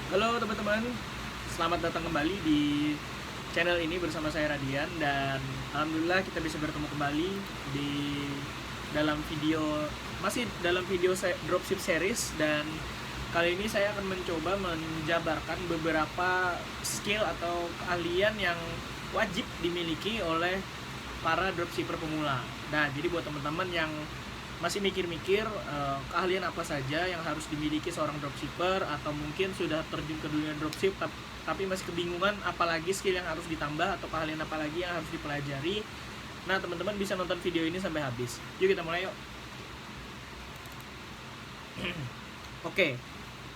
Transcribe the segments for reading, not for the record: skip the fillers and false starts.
Halo teman-teman, selamat datang kembali di channel ini bersama saya Radian. Dan alhamdulillah kita bisa bertemu kembali di masih dalam video dropship series. Dan kali ini saya akan mencoba menjabarkan beberapa skill atau keahlian yang wajib dimiliki oleh para dropshipper pemula. Nah, jadi buat teman-teman yang masih mikir-mikir keahlian apa saja yang harus dimiliki seorang dropshipper, atau mungkin sudah terjun ke dunia dropship tapi masih kebingungan apalagi skill yang harus ditambah atau keahlian apa lagi yang harus dipelajari. Nah, teman-teman bisa nonton video ini sampai habis. Yuk kita mulai yuk. Oke,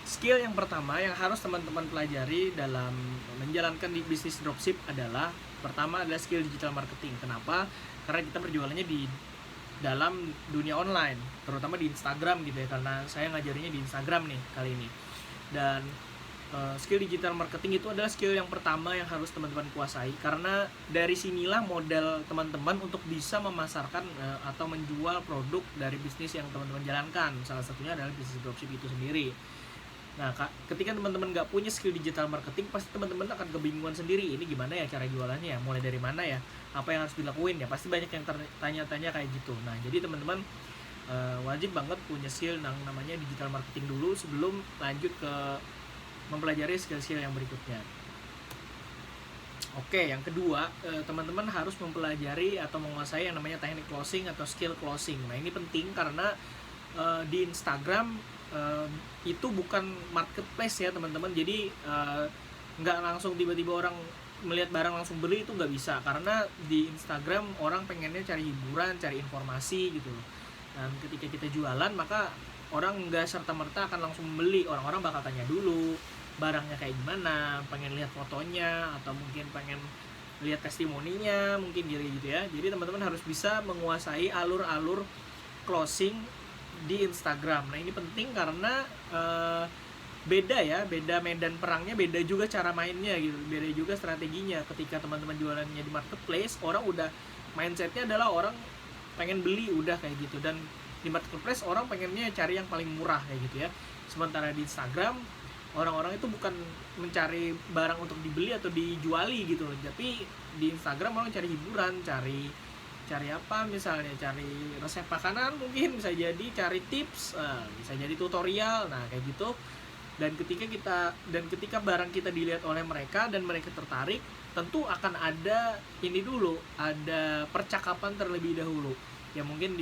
skill yang pertama yang harus teman-teman pelajari dalam menjalankan di bisnis dropship adalah, pertama adalah skill digital marketing. Kenapa? Karena kita berjualannya di dalam dunia online, terutama di Instagram gitu ya, karena saya ngajarinnya di Instagram nih kali ini. Dan skill digital marketing itu adalah skill yang pertama yang harus teman-teman kuasai, karena dari sinilah modal teman-teman untuk bisa memasarkan atau menjual produk dari bisnis yang teman-teman jalankan. Salah satunya adalah bisnis dropship itu sendiri. Nah, ketika teman-teman nggak punya skill digital marketing, pasti teman-teman akan kebingungan sendiri. Ini gimana ya cara jualannya ya? Mulai dari mana ya? Apa yang harus dilakuin ya? Pasti banyak yang tanya-tanya kayak gitu. Nah, jadi teman-teman wajib banget punya skill yang namanya digital marketing dulu sebelum lanjut ke mempelajari skill-skill yang berikutnya. Oke, yang kedua, teman-teman harus mempelajari atau menguasai yang namanya teknik closing atau skill closing. Nah, ini penting karena di Instagram itu bukan marketplace ya teman-teman. Jadi nggak langsung tiba-tiba orang melihat barang langsung beli, itu nggak bisa, karena di Instagram orang pengennya cari hiburan, cari informasi gitu loh. Dan ketika kita jualan, maka orang nggak serta-merta akan langsung membeli. Orang-orang bakal tanya dulu barangnya kayak gimana, pengen lihat fotonya, atau mungkin pengen lihat testimoninya, mungkin gitu ya. Jadi teman-teman harus bisa menguasai alur-alur closing di Instagram. Nah, ini penting karena beda medan perangnya, beda juga cara mainnya gitu, beda juga strateginya. Ketika teman-teman jualannya di marketplace, orang udah mindsetnya adalah orang pengen beli udah kayak gitu, dan di marketplace orang pengennya cari yang paling murah kayak gitu ya. Sementara di Instagram orang-orang itu bukan mencari barang untuk dibeli atau dijuali gitu loh, tapi di Instagram orang cari hiburan, cari apa, misalnya cari resep makanan, mungkin bisa jadi cari tips, bisa jadi tutorial. Nah, kayak gitu. Dan ketika barang kita dilihat oleh mereka dan mereka tertarik, tentu akan ada ada percakapan terlebih dahulu. Ya mungkin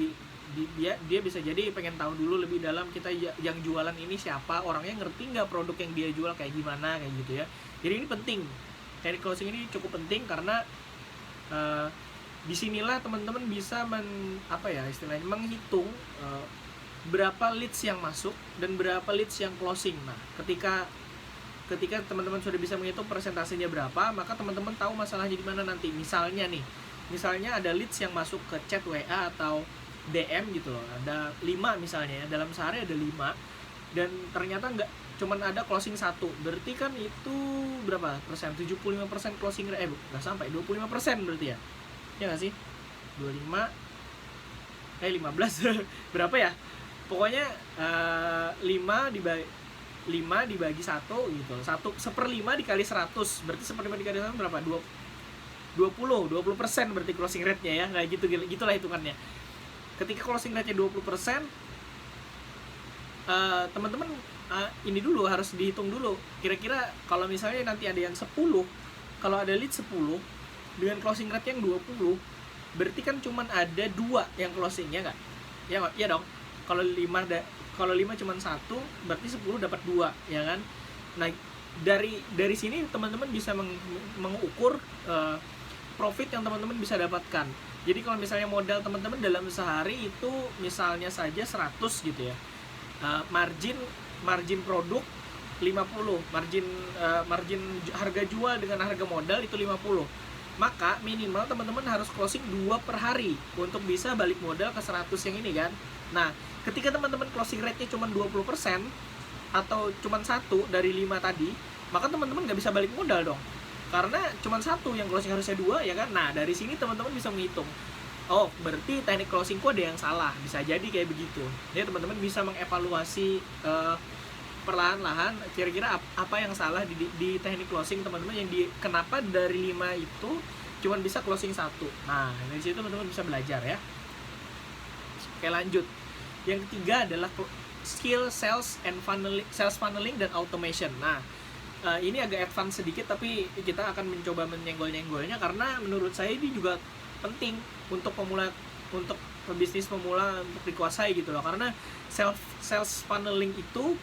dia bisa jadi pengen tahu dulu lebih dalam, kita yang jualan ini siapa, orangnya ngerti nggak produk yang dia jual kayak gimana, kayak gitu ya. Jadi ini penting, teknik closing ini cukup penting karena disinilah teman-teman bisa istilahnya menghitung berapa leads yang masuk dan berapa leads yang closing. Nah, ketika teman-teman sudah bisa menghitung persentasenya berapa, maka teman-teman tahu masalahnya di mana nanti. Misalnya ada leads yang masuk ke chat WA atau DM gitu loh, ada 5 misalnya ya, dalam sehari ada 5, dan ternyata cuman ada closing 1, berarti kan itu berapa persen? 75% closing rate, nggak sampai 25% berarti ya nggak sih? 25 15 berapa ya? Pokoknya 5 dibagi 1 gitu. 1/5 dikali 100, berarti 1/5 dikali 100 berapa? 20% berarti closing rate-nya ya. Kayak gitulah hitungannya. Ketika closing rate-nya 20%, teman-teman ini dulu harus dihitung dulu. Kira-kira kalau misalnya nanti ada yang 10, kalau ada lead 10 dengan closing rate yang 20, berarti kan cuman ada 2 yang closingnya nggak? Ya dong. Kalau 5 cuman 1, berarti 10 dapat 2, ya kan? Nah, dari sini teman-teman bisa mengukur profit yang teman-teman bisa dapatkan. Jadi kalau misalnya modal teman-teman dalam sehari itu misalnya saja 100 gitu ya. Margin produk 50, margin harga jual dengan harga modal itu 50. Maka minimal teman-teman harus closing 2 per hari untuk bisa balik modal ke 100 yang ini kan. Nah, ketika teman-teman closing rate-nya cuma 20% atau cuma 1 dari 5 tadi, maka teman-teman nggak bisa balik modal dong. Karena cuma 1 yang closing harusnya 2 ya kan. Nah, dari sini teman-teman bisa menghitung, oh berarti teknik closingku ada yang salah, bisa jadi kayak begitu. Jadi teman-teman bisa mengevaluasi perlahan-lahan kira-kira apa yang salah di teknik closing teman-teman, yang kenapa dari 5 itu cuman bisa closing 1. Nah, dari situ teman-teman bisa belajar ya. Oke, lanjut. Yang ketiga adalah skill sales funneling dan automation. Nah, ini agak advance sedikit, tapi kita akan mencoba menyenggol-nyenggolnya karena menurut saya ini juga penting untuk pebisnis pemula untuk dikuasai gitu loh. Karena sales funneling itu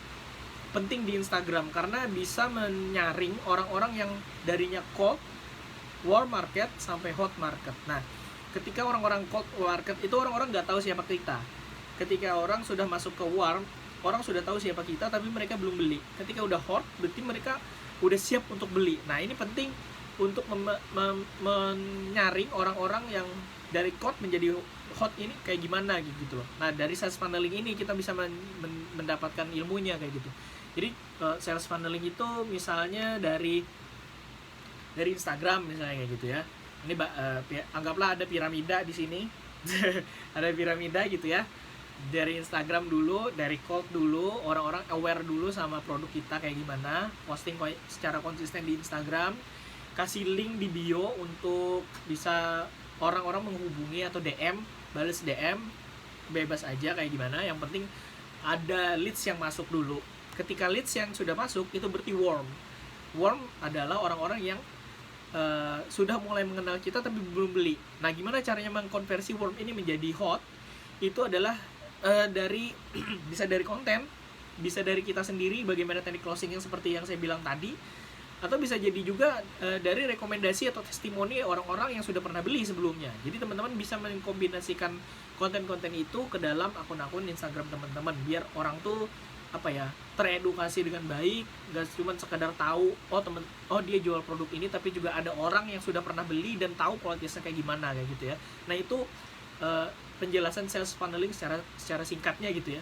penting di Instagram karena bisa menyaring orang-orang yang darinya cold, warm market sampai hot market. Nah, ketika orang-orang cold market itu orang-orang nggak tahu siapa kita. Ketika orang sudah masuk ke warm, orang sudah tahu siapa kita tapi mereka belum beli. Ketika udah hot, berarti mereka udah siap untuk beli. Nah, ini penting untuk menyaring orang-orang yang dari cold menjadi hot ini kayak gimana gitu loh. Nah, dari sales funneling ini kita bisa mendapatkan ilmunya kayak gitu. Jadi sales funneling itu misalnya dari Instagram misalnya kayak gitu ya. Ini anggaplah ada piramida di sini. Ada piramida gitu ya. Dari Instagram dulu, dari cold dulu, orang-orang aware dulu sama produk kita kayak gimana, posting secara konsisten di Instagram, kasih link di bio untuk bisa orang-orang menghubungi atau DM, balas DM, bebas aja kayak gimana, yang penting ada leads yang masuk dulu. Ketika leads yang sudah masuk, itu berarti warm. Warm adalah orang-orang yang sudah mulai mengenal kita tapi belum beli. Nah, gimana caranya mengkonversi warm ini menjadi hot? Itu adalah bisa dari konten, bisa dari kita sendiri bagaimana teknik closing yang seperti yang saya bilang tadi, atau bisa jadi juga dari rekomendasi atau testimoni orang-orang yang sudah pernah beli sebelumnya. Jadi teman-teman bisa mengkombinasikan konten-konten itu ke dalam akun-akun Instagram teman-teman biar orang tuh teredukasi dengan baik, gak cuma sekedar tahu dia jual produk ini, tapi juga ada orang yang sudah pernah beli dan tahu kualitasnya kayak gimana kayak gitu ya. Nah, itu penjelasan sales funneling secara singkatnya gitu ya.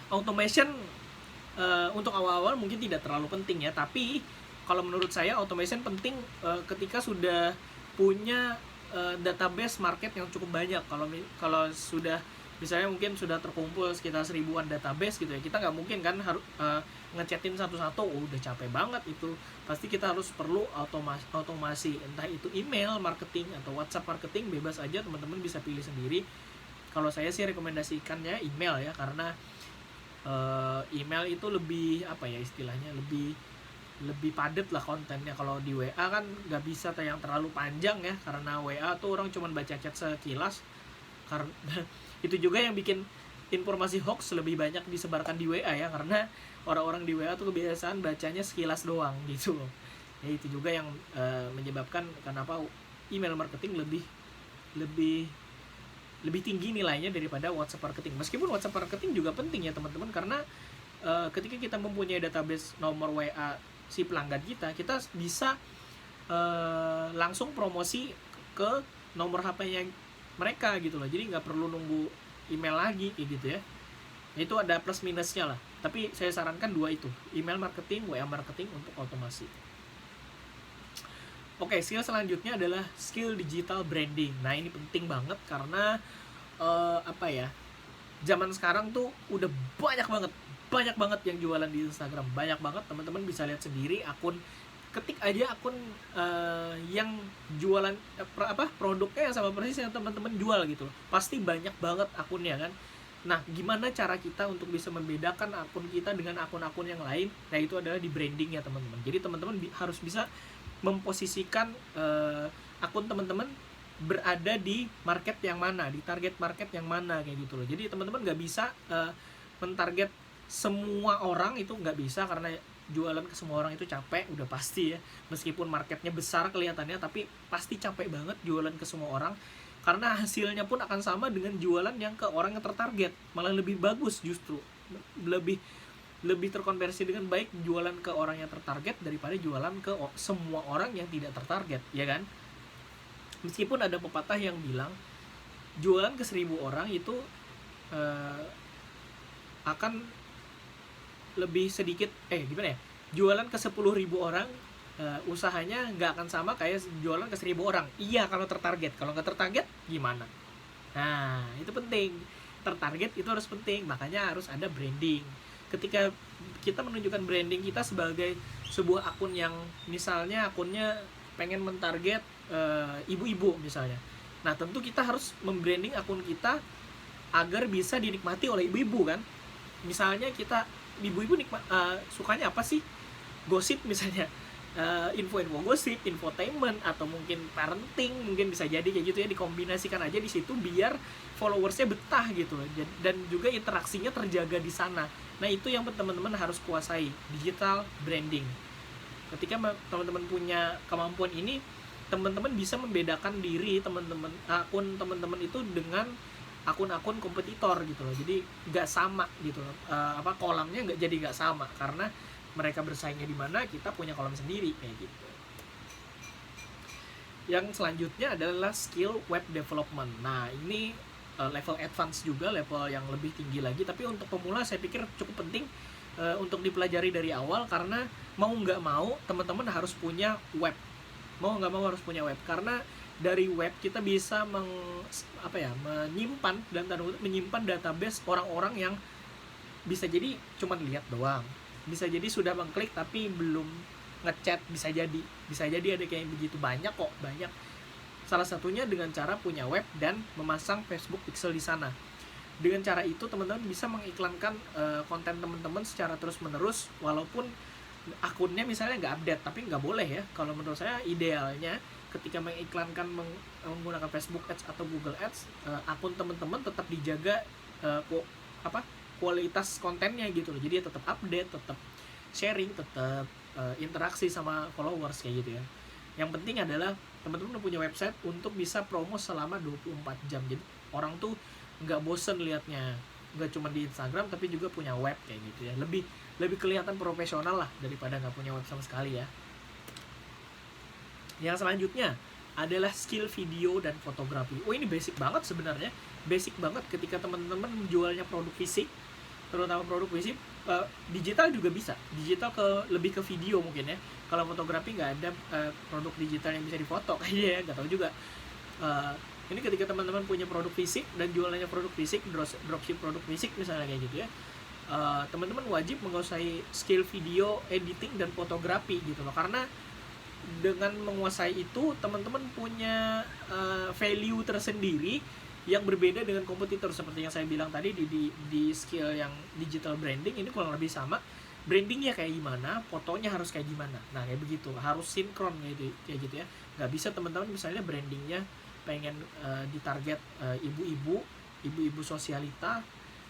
Automation untuk awal-awal mungkin tidak terlalu penting ya, tapi kalau menurut saya automation penting ketika sudah punya database market yang cukup banyak. Kalau sudah misalnya mungkin sudah terkumpul sekitar 1000-an database gitu ya, kita nggak mungkin kan harus ngechatin satu-satu, udah capek banget itu. Pasti kita harus perlu otomasi, entah itu email marketing atau WhatsApp marketing, bebas aja, teman-teman bisa pilih sendiri. Kalau saya sih rekomendasikannya email ya, karena email itu lebih istilahnya lebih padat lah kontennya. Kalau di WA kan nggak bisa yang terlalu panjang ya, karena WA tuh orang cuma baca chat sekilas. Karena itu juga yang bikin informasi hoax lebih banyak disebarkan di WA ya, karena orang-orang di WA tuh kebiasaan bacanya sekilas doang gitu. Ya, itu juga yang menyebabkan kenapa email marketing lebih tinggi nilainya daripada WhatsApp marketing. Meskipun WhatsApp marketing juga penting ya teman-teman, karena ketika kita mempunyai database nomor WA si pelanggan kita bisa langsung promosi ke nomor HP-nya mereka gitu loh. Jadi nggak perlu nunggu email lagi kayak gitu ya. Itu ada plus minusnya lah, tapi saya sarankan dua itu, email marketing, WA marketing untuk otomasi. Oke, skill selanjutnya adalah skill digital branding. Nah, ini penting banget karena zaman sekarang tuh udah banyak banget yang jualan di Instagram, banyak banget. Teman-teman bisa lihat sendiri, ketik aja akun yang jualan produknya yang sama persis yang teman-teman jual gitu loh. Pasti banyak banget akunnya kan. Nah, gimana cara kita untuk bisa membedakan akun kita dengan akun-akun yang lain? Nah, itu adalah di branding ya teman-teman. Jadi teman-teman harus bisa memposisikan akun teman-teman berada di market yang mana, di target market yang mana kayak gitu loh. Jadi teman-teman nggak bisa mentarget semua orang, itu nggak bisa, karena jualan ke semua orang itu capek, udah pasti ya. Meskipun marketnya besar kelihatannya, tapi pasti capek banget jualan ke semua orang, karena hasilnya pun akan sama dengan jualan yang ke orang yang tertarget. Malah lebih bagus, justru lebih terkonversi dengan baik jualan ke orang yang tertarget daripada jualan ke semua orang yang tidak tertarget, ya kan? Meskipun ada pepatah yang bilang jualan ke 1000 orang itu akan lebih sedikit jualan ke 10.000 orang usahanya nggak akan sama kayak jualan ke 1000 orang. Iya kalau tertarget, kalau nggak tertarget gimana? Nah, itu penting, tertarget itu harus penting, makanya harus ada branding. ketika kita menunjukkan branding kita sebagai sebuah akun yang misalnya akunnya pengen mentarget ibu-ibu misalnya. Nah, tentu kita harus membranding akun kita agar bisa dinikmati oleh ibu-ibu kan. Misalnya kita ibu-ibu sukanya apa sih? Gosip misalnya, info-info gosip, infotainment, atau mungkin parenting, mungkin bisa jadi kayak gitu ya, dikombinasikan aja di situ biar followersnya betah gitu loh, dan juga interaksinya terjaga di sana. Nah, itu yang teman-teman harus kuasai, digital branding. Ketika teman-teman punya kemampuan ini, teman-teman bisa membedakan diri akun teman-teman itu dengan akun-akun kompetitor gitu loh. Jadi nggak sama gitu loh, kolamnya nggak sama karena mereka bersaingnya di mana, kita punya kolam sendiri kayak gitu. Yang selanjutnya adalah skill web development. Nah, ini level advance juga, level yang lebih tinggi lagi, tapi untuk pemula saya pikir cukup penting untuk dipelajari dari awal, karena mau nggak mau teman-teman harus punya web. Karena dari web kita bisa menyimpan database orang-orang yang bisa jadi cuma lihat doang, bisa jadi sudah mengklik tapi belum ngechat, bisa jadi ada kayak begitu, banyak. Salah satunya dengan cara punya web dan memasang Facebook Pixel di sana. Dengan cara itu teman-teman bisa mengiklankan konten teman-teman secara terus-menerus, walaupun akunnya misalnya nggak update, tapi nggak boleh ya. Kalau menurut saya idealnya ketika mengiklankan menggunakan Facebook Ads atau Google Ads, akun teman-teman tetap dijaga kualitas kontennya gitu loh. Jadi tetap update, tetap sharing, tetap interaksi sama followers kayak gitu ya. Yang penting adalah teman-teman punya website untuk bisa promo selama 24 jam. Jadi orang tuh nggak bosen liatnya, nggak cuma di Instagram tapi juga punya web kayak gitu ya. Lebih kelihatan profesional lah daripada nggak punya web sama sekali ya. Yang selanjutnya adalah skill video dan fotografi. Ini basic banget sebenarnya. Basic banget ketika teman-teman menjualnya produk fisik, terutama produk fisik. Digital juga bisa, digital lebih ke video mungkin ya. Kalau fotografi nggak ada produk digital yang bisa difoto kayaknya ya, nggak tahu juga. Ini ketika teman-teman punya produk fisik dan jualannya produk fisik, dropship produk fisik misalnya kayak gitu ya, teman-teman wajib menguasai skill video, editing, dan fotografi gitu loh. Karena dengan menguasai itu teman-teman punya value tersendiri yang berbeda dengan kompetitor. Seperti yang saya bilang tadi di skill yang digital branding ini kurang lebih sama. Brandingnya kayak gimana, fotonya harus kayak gimana. Nah, kayak begitu, harus sinkron kayak gitu ya. Nggak bisa teman-teman misalnya brandingnya pengen ditarget ibu-ibu sosialita,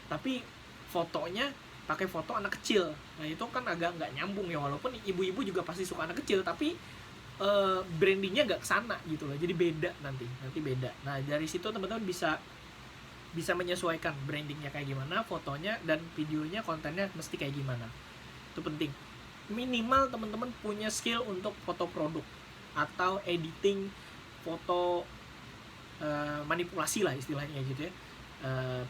tapi fotonya pakai foto anak kecil. Nah, itu kan agak nggak nyambung ya. Walaupun ibu-ibu juga pasti suka anak kecil, tapi brandingnya nggak kesana gitu loh. Jadi beda nanti beda. Nah, dari situ teman-teman bisa menyesuaikan brandingnya kayak gimana, fotonya dan videonya, kontennya mesti kayak gimana. Itu penting. Minimal teman-teman punya skill untuk foto produk atau editing foto, manipulasi lah istilahnya gitu ya.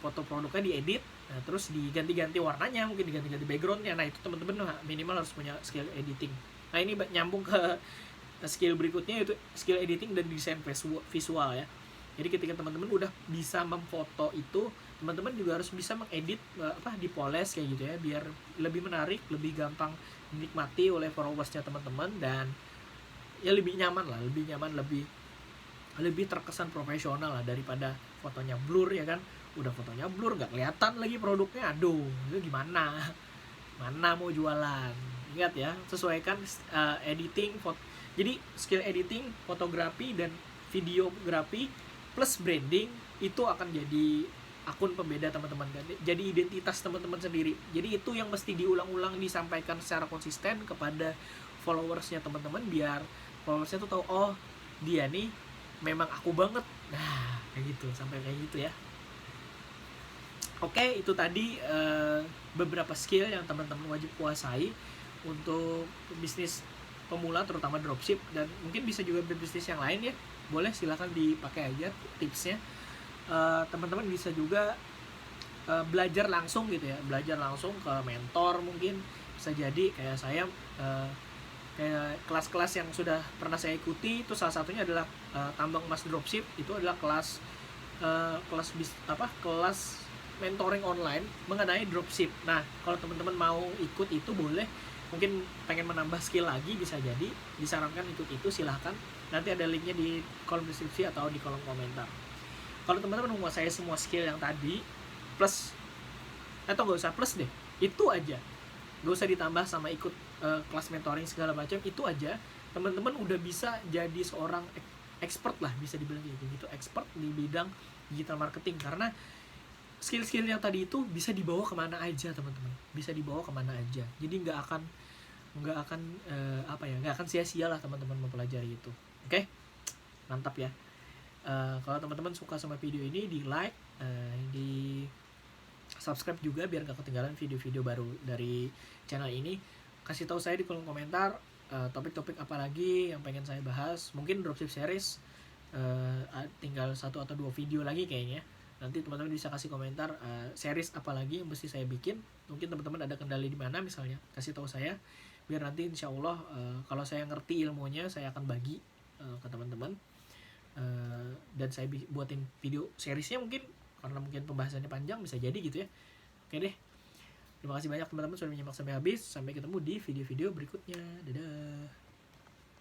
Foto produknya diedit, nah, terus diganti-ganti warnanya, mungkin diganti-ganti backgroundnya. Nah, itu teman-teman minimal harus punya skill editing. Nah, ini nyambung ke skill berikutnya, yaitu skill editing dan desain visual ya. Jadi ketika teman-teman udah bisa memfoto itu, teman-teman juga harus bisa mengedit, dipoles kayak gitu ya, biar lebih menarik, lebih gampang dinikmati oleh followersnya teman-teman, dan ya lebih nyaman, lebih terkesan profesional lah daripada fotonya blur ya kan. Udah fotonya blur, nggak kelihatan lagi produknya, aduh itu gimana mau jualan. Ingat ya, sesuaikan editing, jadi skill editing, fotografi, dan videografi plus branding itu akan jadi akun pembeda teman-teman, jadi identitas teman-teman sendiri. Jadi itu yang mesti diulang-ulang, disampaikan secara konsisten kepada followersnya teman-teman, biar followersnya tuh tahu, oh dia nih memang aku banget. Nah, kayak gitu, sampai kayak gitu ya. Oke, itu tadi beberapa skill yang teman-teman wajib kuasai untuk bisnis pemula, terutama dropship, dan mungkin bisa juga berbisnis yang lain ya. Boleh, silahkan dipakai aja tipsnya. Teman-teman bisa juga belajar langsung gitu ya, belajar langsung ke mentor mungkin. Bisa jadi kayak saya, kayak kelas-kelas yang sudah pernah saya ikuti itu salah satunya adalah Tambang Emas Dropship. Itu adalah kelas mentoring online mengenai dropship. Nah, kalau teman-teman mau ikut itu boleh, mungkin pengen menambah skill lagi bisa jadi, disarankan ikut itu silahkan. Nanti ada linknya di kolom deskripsi atau di kolom komentar. Kalau teman-teman menguasai semua skill yang tadi plus, atau nggak usah plus deh, itu aja, nggak usah ditambah sama ikut kelas mentoring segala macam, itu aja teman-teman udah bisa jadi seorang expert lah, bisa dibilang gitu, expert di bidang digital marketing. Karena skill-skill yang tadi itu bisa dibawa kemana aja teman-teman, bisa dibawa kemana aja. Jadi nggak akan nggak akan sia-sia lah teman-teman mempelajari itu. Oke? Mantap ya. Kalau teman-teman suka sama video ini, di like, di subscribe juga biar gak ketinggalan video-video baru dari channel ini. Kasih tahu saya di kolom komentar topik-topik apa lagi yang pengen saya bahas. Mungkin dropship series tinggal 1 atau 2 video lagi kayaknya. Nanti teman-teman bisa kasih komentar series apa lagi yang mesti saya bikin. Mungkin teman-teman ada kendali di mana misalnya, kasih tahu saya biar nanti insya Allah kalau saya ngerti ilmunya saya akan bagi ke teman-teman. Dan saya buatin video seriesnya mungkin, karena mungkin pembahasannya panjang bisa jadi gitu ya. Oke deh, terima kasih banyak teman-teman sudah menyimak sampai habis. Sampai ketemu di video-video berikutnya. Dadah.